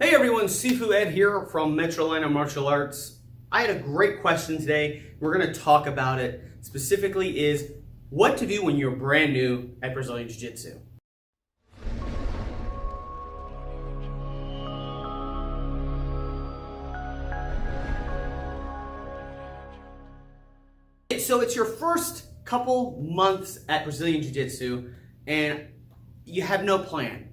Hey everyone, Sifu Ed here from Metrolina Martial Arts. I had a great question today. We're going to talk about it. Specifically is what to do when you're brand new at Brazilian Jiu-Jitsu. So it's your first couple months at Brazilian Jiu-Jitsu and you have no plan.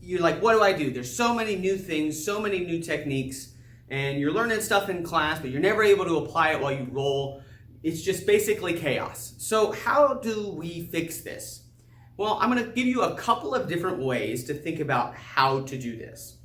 You're like, what do I do? There's so many new things, so many new techniques, and you're learning stuff in class, but you're never able to apply it while you roll. It's just basically chaos. So how do we fix this? Well, I'm going to give you a couple of different ways to think about how to do this.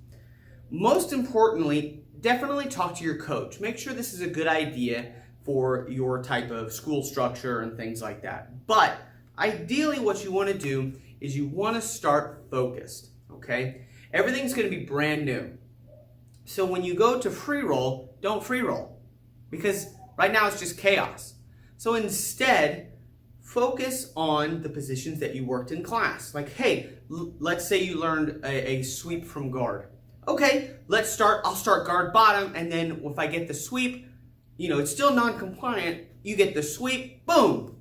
Most importantly, definitely talk to your coach. Make sure this is a good idea for your type of school structure and things like that. But ideally what you want to do is you want to start focused, okay? Everything's going to be brand new. So when you go to free roll, don't free roll because right now it's just chaos. So instead, focus on the positions that you worked in class. Like, hey, let's say you learned a sweep from guard. Okay, I'll start guard bottom, and then if I get the sweep, it's still non-compliant, you get the sweep, boom.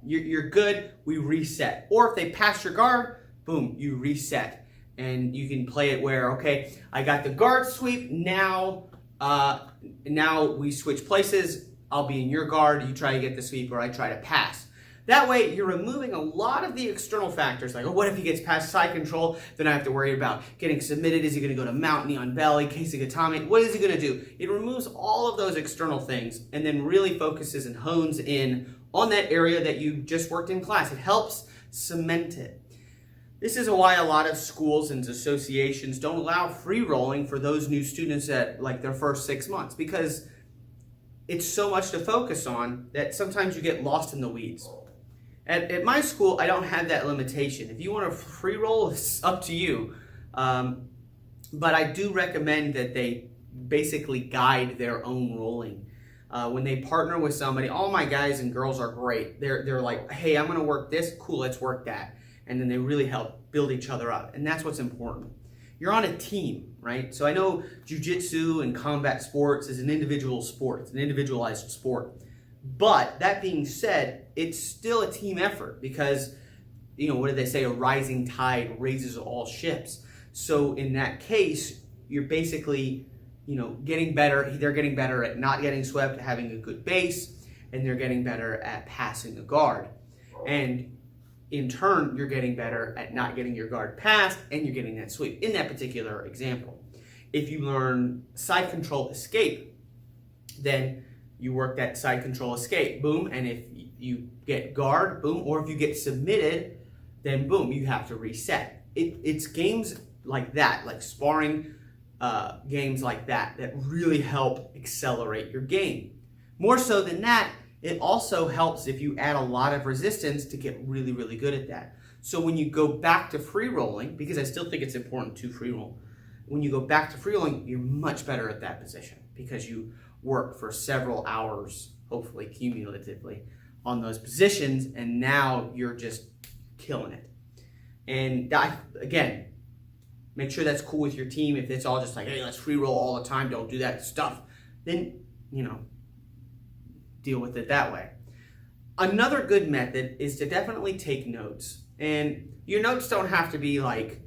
You're good, we reset. Or if they pass your guard, boom, you reset. And you can play it where, okay, I got the guard sweep, now we switch places, I'll be in your guard, you try to get the sweep, or I try to pass. That way, you're removing a lot of the external factors, like, oh, what if he gets past side control? Then I have to worry about getting submitted. Is he going to go to mount, knee on belly, Keisagatame? What is he going to do? It removes all of those external things and then really focuses and hones in on that area that you just worked in class. It helps cement it. This is why a lot of schools and associations don't allow free rolling for those new students at like their first 6 months, because it's so much to focus on that sometimes you get lost in the weeds. At my school, I don't have that limitation. If you want to free roll, it's up to you. But I do recommend that they basically guide their own rolling. When they partner with somebody, all my guys and girls are great. They're like, hey, I'm going to work this. Cool, let's work that. And then they really help build each other up. And that's what's important. You're on a team, right? So I know Jiu-Jitsu and combat sports is an individual sport. It's an individualized sport. But that being said, it's still a team effort because, what do they say? A rising tide raises all ships. So in that case, you're basically, getting better. They're getting better at not getting swept, having a good base, and they're getting better at passing a guard. And in turn, you're getting better at not getting your guard passed, and you're getting that sweep in that particular example. If you learn side control escape, then you work that side control escape, boom, and if you get guard, boom, or if you get submitted, then boom, you have to reset. It's games like that, like sparring games like that really help accelerate your game. More so than that, it also helps if you add a lot of resistance to get really, really good at that. So when you go back to free rolling, because I still think it's important to free roll, when you go back to free rolling, you're much better at that position because you work for several hours, hopefully cumulatively, on those positions, and now you're just killing it. And again, make sure that's cool with your team. If it's all just like, hey, let's free roll all the time, don't do that stuff, then, deal with it that way. Another good method is to definitely take notes. And your notes don't have to be like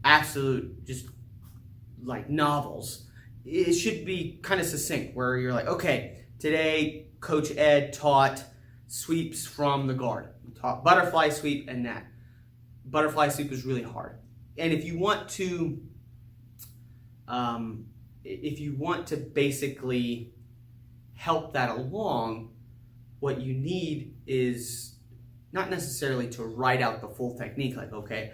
absolute, just like novels. It should be kind of succinct where you're like, okay, today Coach Ed taught sweeps from the guard. He taught butterfly sweep, and that butterfly sweep is really hard. And if you want to basically help that along, what you need is not necessarily to write out the full technique, like, okay,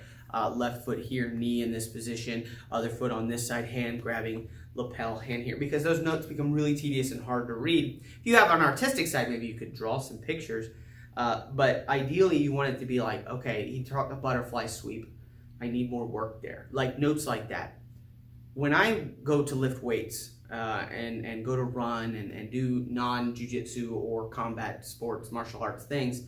left foot here, knee in this position, other foot on this side, hand grabbing lapel, hand here, because those notes become really tedious and hard to read. If you have an artistic side, maybe you could draw some pictures, but ideally you want it to be like, okay, he taught the butterfly sweep, I need more work there. Like notes like that. When I go to lift weights and go to run and do non-jiu-jitsu or combat sports, martial arts things,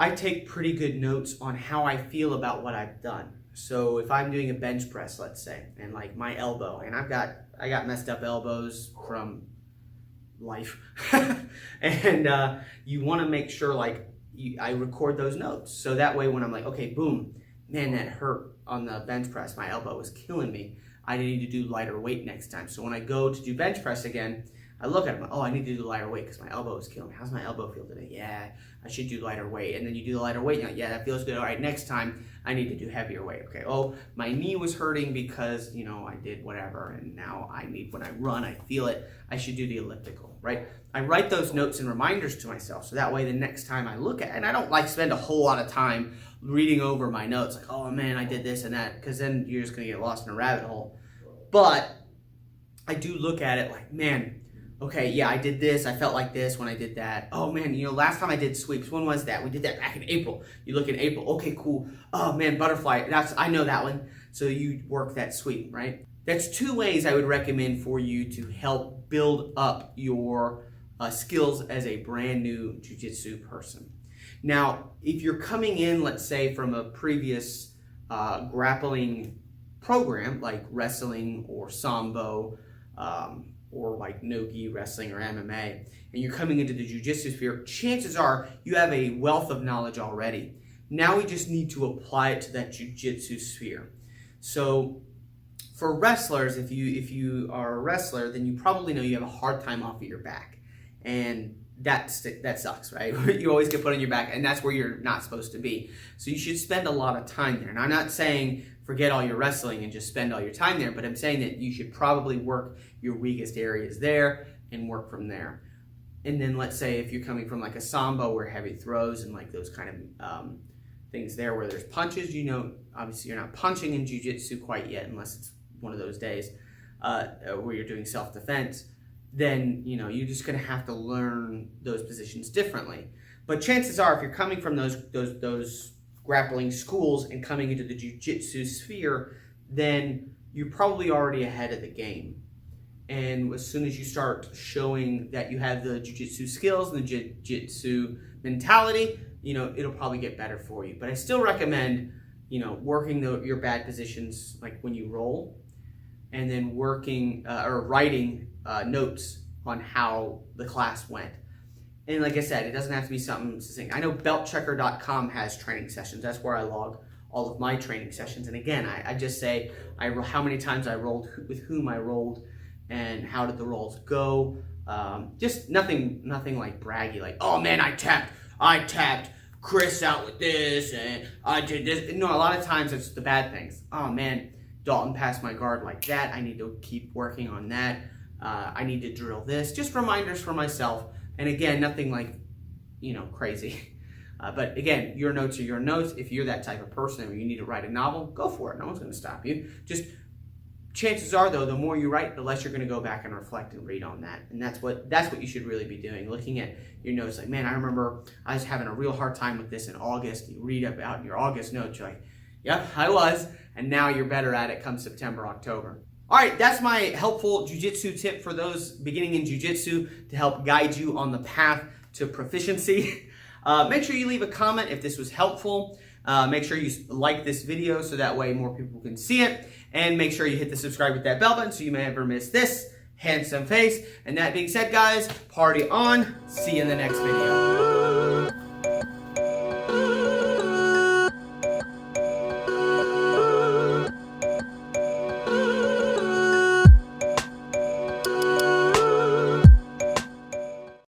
I take pretty good notes on how I feel about what I've done. So if I'm doing a bench press, let's say, and like my elbow, and I got messed up elbows from life, and you want to make sure like I record those notes, so that way when I'm like, okay, boom, man, that hurt on the bench press, my elbow was killing me, I need to do lighter weight next time. So when I go to do bench press again, I look at it, oh, I need to do lighter weight because my elbow is killing me. How's my elbow feel today? Yeah, I should do lighter weight. And then you do the lighter weight, and you're like, yeah, that feels good. All right, next time I need to do heavier weight. Okay, oh, my knee was hurting because, you know, I did whatever, and now I need, when I run, I feel it, I should do the elliptical, right? I write those notes and reminders to myself, so that way the next time I look at it, and I don't like spend a whole lot of time reading over my notes, like, oh man, I did this and that, because then you're just gonna get lost in a rabbit hole. But I do look at it like, man, okay, yeah, I did this. I felt like this when I did that. Oh man, you know, last time I did sweeps, when was that? We did that back in April. You look in April, okay, cool. Oh man, butterfly, I know that one. So you work that sweep, right? That's 2 ways I would recommend for you to help build up your skills as a brand new jiu-jitsu person. Now, if you're coming in, let's say from a previous grappling program, like wrestling or sambo, or like no-gi wrestling or MMA, and you're coming into the jiu-jitsu sphere, chances are you have a wealth of knowledge already. Now we just need to apply it to that jiu-jitsu sphere. So for wrestlers, if you are a wrestler, then you probably know you have a hard time off of your back. And that sucks, right? You always get put on your back, and that's where you're not supposed to be. So you should spend a lot of time there. And I'm not saying forget all your wrestling and just spend all your time there, but I'm saying that you should probably work your weakest areas there and work from there. And then let's say if you're coming from like a sambo where heavy throws and like those kind of things there where there's punches, you know, obviously you're not punching in jiu-jitsu quite yet unless it's one of those days where you're doing self-defense, then, you know, you're just going to have to learn those positions differently. But chances are if you're coming from those grappling schools and coming into the jiu-jitsu sphere, then you're probably already ahead of the game. And as soon as you start showing that you have the jiu-jitsu skills and the jiu-jitsu mentality, you know, it'll probably get better for you. But I still recommend, you know, working your bad positions like when you roll, and then working or writing notes on how the class went. And like I said, it doesn't have to be something succinct. I know beltchecker.com has training sessions. That's where I log all of my training sessions. And again, I just say how many times I rolled, with whom I rolled, and how did the rolls go. Just nothing like braggy, like, oh man, I tapped Chris out with this, and I did this. No, a lot of times it's the bad things. Oh man, Dalton passed my guard like that. I need to keep working on that. I need to drill this. Just reminders for myself. And again, nothing like, you know, crazy. But again, your notes are your notes. If you're that type of person where you need to write a novel, go for it. No one's going to stop you. Just chances are, though, the more you write, the less you're going to go back and reflect and read on that. And that's what you should really be doing. Looking at your notes, like, man, I remember I was having a real hard time with this in August. You read about your August notes, you're like, yep, I was. And now you're better at it come September, October. All right, that's my helpful jiu-jitsu tip for those beginning in jiu-jitsu to help guide you on the path to proficiency. Make sure you leave a comment if this was helpful. Make sure you like this video so that way more people can see it. And make sure you hit the subscribe with that bell button so you may never miss this handsome face. And that being said, guys, party on. See you in the next video.